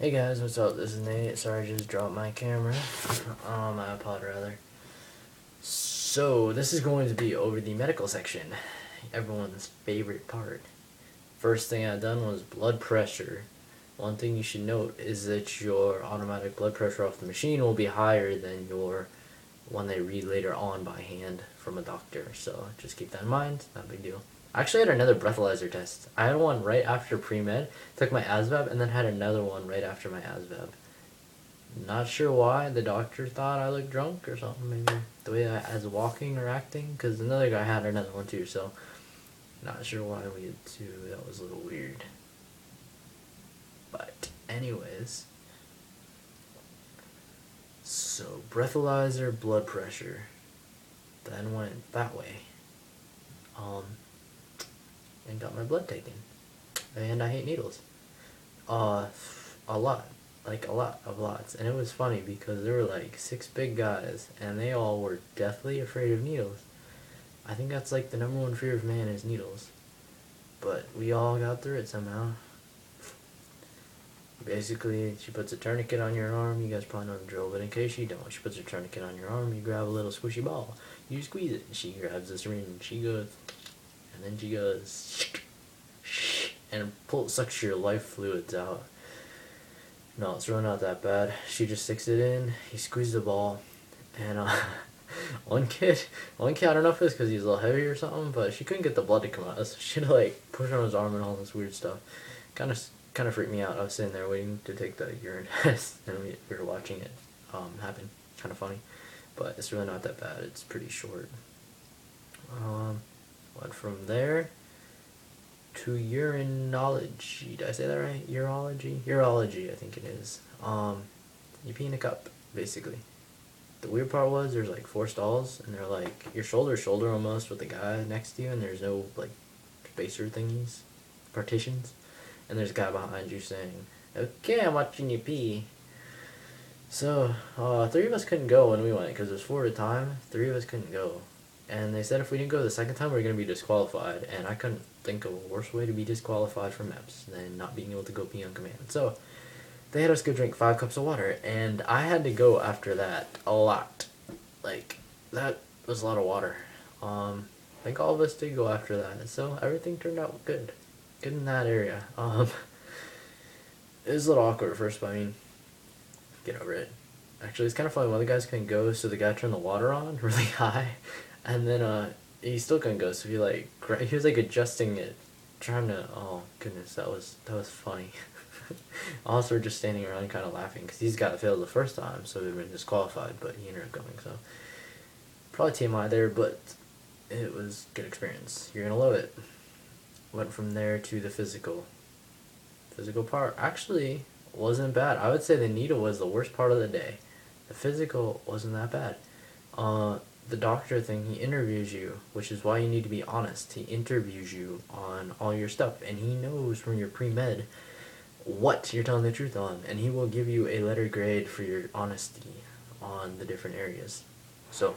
Hey guys, what's up? This is Nate. Sorry, I just dropped my camera. My iPod rather. So, this is going to be over the medical section. Everyone's favorite part. First thing I done was blood pressure. One thing you should note is that your automatic blood pressure off the machine will be higher than your one they read later on by hand from a doctor. So, just keep that in mind. Not a big deal. I actually had another breathalyzer test. I had one right after pre-med, took my ASVAB, and then had another one right after my ASVAB. Not sure why. The doctor thought I looked drunk or something, maybe the way I was walking or acting, because another guy had another one too, so not sure why we had two. That was a little weird. But anyways, so breathalyzer, blood pressure, then went that way. And got my blood taken. And I hate needles. A lot. Like, a lot of lots. And it was funny because there were like 6 big guys, and they all were deathly afraid of needles. I think that's like the #1 fear of man is needles. But we all got through it somehow. Basically, she puts a tourniquet on your arm. You guys probably know the drill, but in case you don't, she puts a tourniquet on your arm. You grab a little squishy ball. You squeeze it. She grabs the syringe. She goes, and then she goes, and sucks your life fluids out. No, it's really not that bad. She just sticks it in. He squeezes the ball, and one kid, I don't know if it's because he's a little heavy or something, but she couldn't get the blood to come out. So she'd like push on his arm and all this weird stuff. Kind of freaked me out. I was sitting there waiting to take the urine test, and we were watching it happen. Kind of funny, but it's really not that bad. It's pretty short. Went from there to urinology. Did I say that right? Urology, I think it is. You pee in a cup, basically. The weird part was there's like 4 stalls, and they're like your shoulder to shoulder almost with the guy next to you, and there's no like spacer thingies, partitions, and there's a guy behind you saying, "Okay, I'm watching you pee." So 3 of us couldn't go when we went because it was 4 at a time. 3 of us couldn't go. And they said if we didn't go the second time, we were going to be disqualified. And I couldn't think of a worse way to be disqualified from Meps than not being able to go pee on command. So they had us go drink 5 cups of water. And I had to go after that a lot. Like, that was a lot of water. I think all of us did go after that. So everything turned out good. Good in that area. It was a little awkward at first, but I mean, get over it. Actually, it's kind of funny. One of the guys couldn't go, so the guy turned the water on really high. And then he still couldn't go, so he was like adjusting it, trying to. Oh goodness, that was funny. Also, we're just standing around kind of laughing because he's got failed the first time, so we've been disqualified. But he ended up going, so probably TMI there, but it was good experience. You're gonna love it. Went from there to the physical. Physical part actually wasn't bad. I would say the needle was the worst part of the day. The physical wasn't that bad. The doctor thing, he interviews you, which is why you need to be honest. He interviews you on all your stuff, and he knows from your pre-med what you're telling the truth on, and he will give you a letter grade for your honesty on the different areas. So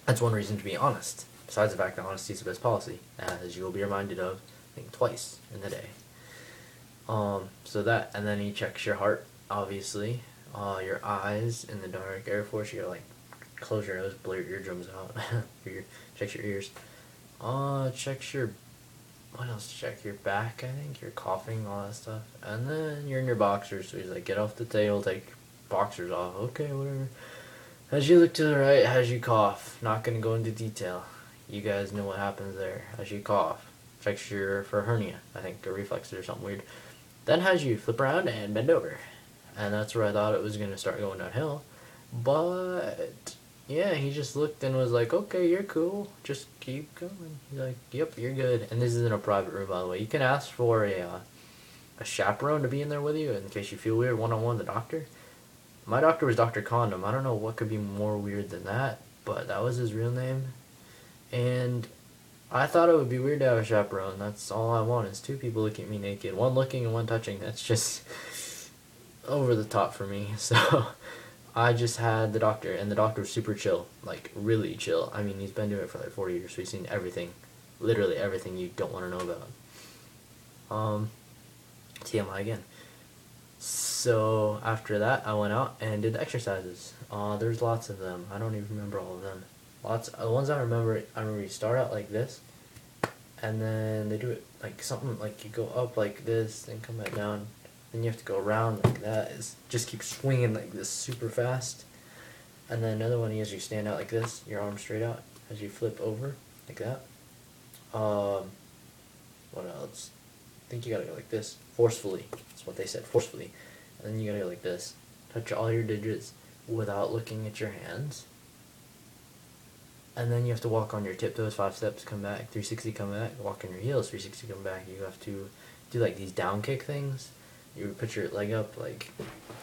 that's one reason to be honest, besides the fact that honesty is the best policy, as you will be reminded of, I think, twice in the day. So that, and then he checks your heart, obviously, your eyes in the dark. Air Force, you gotta like close your nose, blow your eardrums out. Checks your ears. Checks your, what else? Check your back, I think. Your coughing, all that stuff. And then you're in your boxers, so he's like, get off the table, take your boxers off. Okay, whatever. As you look to the right, as you cough. Not gonna go into detail. You guys know what happens there. As you cough. Checks your, for hernia, I think, or reflexes or something weird. Then has you flip around and bend over. And that's where I thought it was gonna start going downhill. But yeah, he just looked and was like, okay, you're cool. Just keep going. He's like, yep, you're good. And this isn't a private room, by the way. You can ask for a chaperone to be in there with you in case you feel weird, one-on-one with the doctor. My doctor was Dr. Condom. I don't know what could be more weird than that, but that was his real name. And I thought it would be weird to have a chaperone. That's all I want is 2 people looking at me naked. One looking and one touching. That's just over the top for me. So I just had the doctor, and the doctor was super chill, like really chill. I mean, he's been doing it for like 40 years, so he's seen everything, literally everything you don't want to know about. TMI again. So after that, I went out and did the exercises. There's lots of them. I don't even remember all of them. Lots. The ones I remember you start out like this, and then they do it like something like you go up like this, then come back down, then you have to go around like that. Just keep swinging like this super fast, and then another one is you stand out like this, your arms straight out as you flip over like that. What else? I think you gotta go like this, forcefully. That's what they said, forcefully. And then you gotta go like this. Touch all your digits without looking at your hands. And then you have to walk on your tiptoes, 5 steps, come back, 360, come back, walk on your heels, 360, come back. You have to do like these down kick things. You put your leg up, like,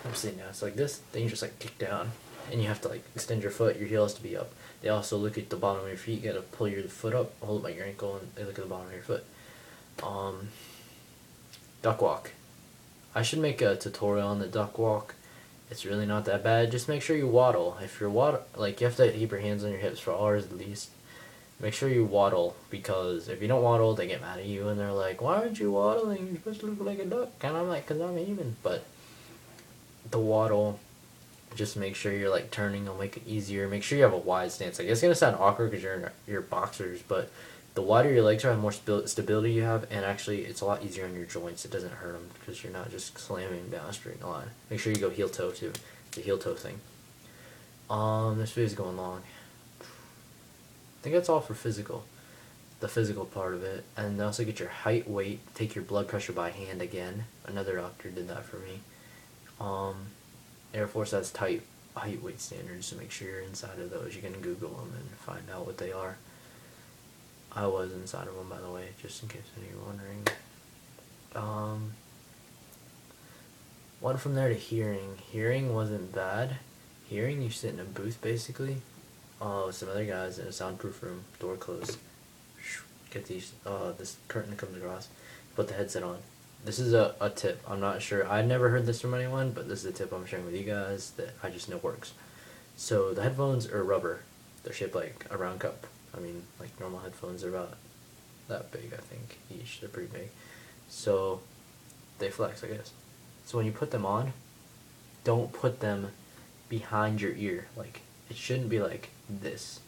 I'm sitting down, it's like this, then you just like kick down. And you have to like extend your foot, your heel has to be up. They also look at the bottom of your feet, you gotta pull your foot up, hold it by your ankle, and they look at the bottom of your foot. Duck walk. I should make a tutorial on the duck walk. It's really not that bad. Just make sure you waddle. If you're like you have to keep your hands on your hips for hours at least. Make sure you waddle, because if you don't waddle, they get mad at you and they're like, "Why aren't you waddling? You're supposed to look like a duck." And I'm like, "Cause I'm a human." But the waddle, just make sure you're like turning. It'll make it easier. Make sure you have a wide stance. Like, it's gonna sound awkward because you're in your boxers, but the wider your legs are, the more stability you have, and actually it's a lot easier on your joints. It doesn't hurt them because you're not just slamming down a straight line. Make sure you go heel toe too, the heel toe thing. This video's going long. I think that's all for physical, the physical part of it, and also get your height, weight, take your blood pressure by hand again. Another doctor did that for me. Air Force has height, weight standards, so make sure you're inside of those. You can Google them and find out what they are. I was inside of them, by the way, just in case any of you were wondering. One from there to hearing. Hearing wasn't bad. Hearing, you sit in a booth, basically, with some other guys in a soundproof room, door closed. Get these, this curtain that comes across, put the headset on. This is a tip. I'm not sure. I never heard this from anyone, but this is a tip I'm sharing with you guys that I just know works. So the headphones are rubber. They're shaped like a round cup. I mean, like normal headphones are about that big, I think, each. They're pretty big. So they flex, I guess. So when you put them on, don't put them behind your ear. Like, it shouldn't be like this.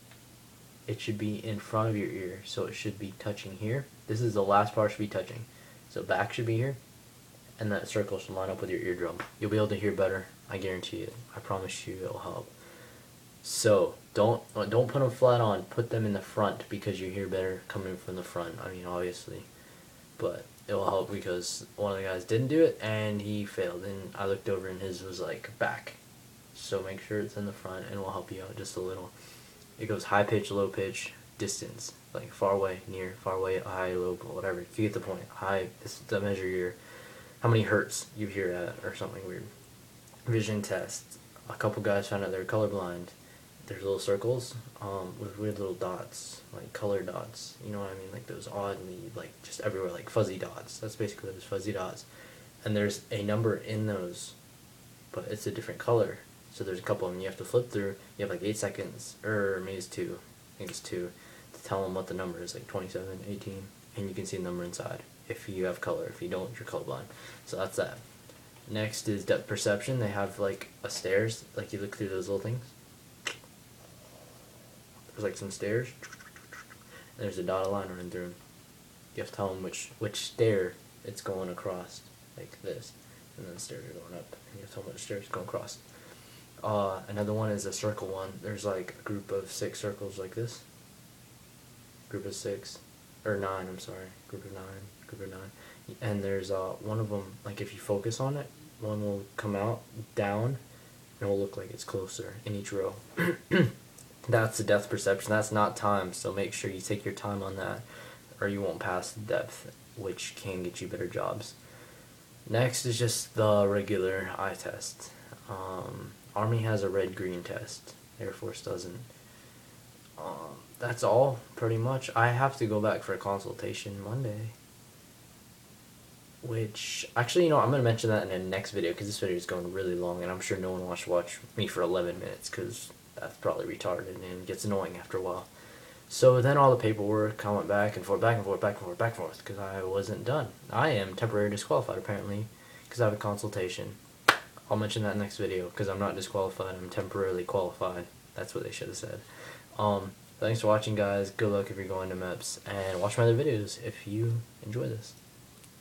It should be in front of your ear. So it should be touching here. This is the last part should be touching. So back should be here, and that circle should line up with your eardrum. You'll be able to hear better. I guarantee it. I promise you it'll help. So don't put them flat on. Put them in the front because you hear better coming from the front. I mean, obviously, but it will help because one of the guys didn't do it and he failed. And I looked over and his was like back. So make sure it's in the front and it will help you out just a little. It goes high pitch, low pitch, distance, like far away, near, far away, high, low, whatever. If you get the point. High is to measure your how many hertz you hear at or something weird. Vision test. A couple guys found out they're colorblind. There's little circles with weird little dots, like color dots. You know what I mean? Like those oddly, like just everywhere, like fuzzy dots. That's basically those fuzzy dots. And there's a number in those, but it's a different color. So there's a couple of them you have to flip through. You have like 8 seconds, or maybe it's 2. I think it's 2, to tell them what the number is, like 27, 18, and you can see the number inside. If you have color, if you don't, you're colorblind. So that's that. Next is depth perception. They have like a stairs, like you look through those little things. There's like some stairs. There's a dotted line running through them. You have to tell them which stair it's going across, like this, and then the stairs are going up. And you have to tell them which stairs it's going across. Another one is a circle one. There's like a group of 6 circles like this. Group of 6, or 9. I'm sorry. Group of 9. And there's one of them. Like if you focus on it, one will come out down, and it will look like it's closer in each row. That's the depth perception. That's not time, so make sure you take your time on that, or you won't pass the depth, which can get you better jobs. Next is just the regular eye test. Army has a red-green test. Air Force doesn't. That's all, pretty much. I have to go back for a consultation Monday. Which, actually, you know, I'm going to mention that in the next video, because this video is going really long, and I'm sure no one wants to watch me for 11 minutes, because that's probably retarded and gets annoying after a while. So then all the paperwork, I went back and forth, because I wasn't done. I am temporarily disqualified, apparently, because I have a consultation. I'll mention that next video because I'm not disqualified. I'm temporarily qualified. That's what they should have said. Thanks for watching, guys. Good luck if you're going to Meps, and watch my other videos if you enjoy this.